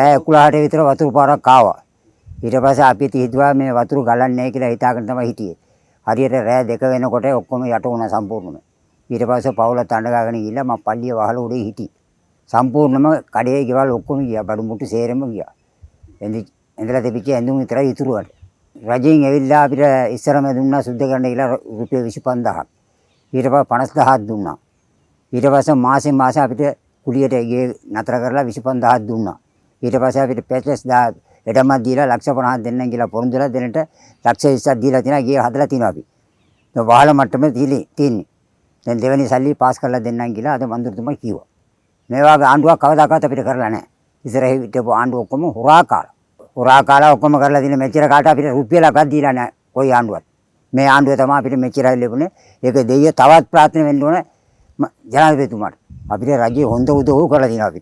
රෑ 11ට විතර වතුර පාරක් ආවා. ඊට පස්සේ අපි හිතුවා මේ වතුර ගලන්නේ නැහැ කියලා හිතාගෙන තමයි හිටියේ. හරියට රෑ 2 වෙනකොට ඔක්කොම යට වුණා සම්පූර්ණයෙන්ම. ඊට පස්සේ පවුල තණ්ඩ ගාගෙන ගිහිල්ලා මම පල්ලිය වහල උඩේ හිටියේ. සම්පූර්ණයෙන්ම කඩේ ගෙවල් ඔක්කොම ගියා. බඩු මුට්ටු සේරම ගියා. එඳලා තිබිච්ච ඇඳුම් විතරයි ඉතුරු වුණේ. රජයෙන් ඇවිල්ලා අපිට ඉස්සරම දුන්නා සුද්ධ කරන්න කියලා රුපියල් 25000ක්. ඊට පස්සේ 50000ක් දුන්නා. ඊට පස්සේ මාසෙන් මාස අපිට කුලියට ගියේ නතර කරලා 25000ක් දුන්නා. ඊට පස්සේ අපිට පැචස් එඩමක් දීලා 15000ක් දෙන්නම් කියලා පොරොන්දුලා දෙනට 120ක් දීලා තිනා ගියේ හදලා තිනවා අපි. දැන් වහල මට්ටමේ තියෙන්නේ. දැන් දෙවෙනි සල්ලි පාස් කරලා දෙන්නම් කියලා අද මන්දිරතුමා කිව්වා. මේ වගේ ආණ්ඩුවක් කවදාකවත් අපිට කරලා නැහැ. ඉස්සරහ හිටපු ආණ්ඩුව ඔක්කොම හොරා කාලා. හොරා කාලා ඔක්කොම කරලා දින මෙච්චර කාට අපිට රුපියලක් දීලා නැහැ කොයි ආණ්ඩුවක්. මේ ආණ්ඩුව තමයි අපිට මෙච්චරයි ලැබුණේ. ඒක දෙයිය තවත් ප්‍රාර්ථනා වෙන්න ඕනේ ජනාධිපතිතුමාට. අපිට රජයේ හොඳ උදව් කරලා දිනවා අපිට.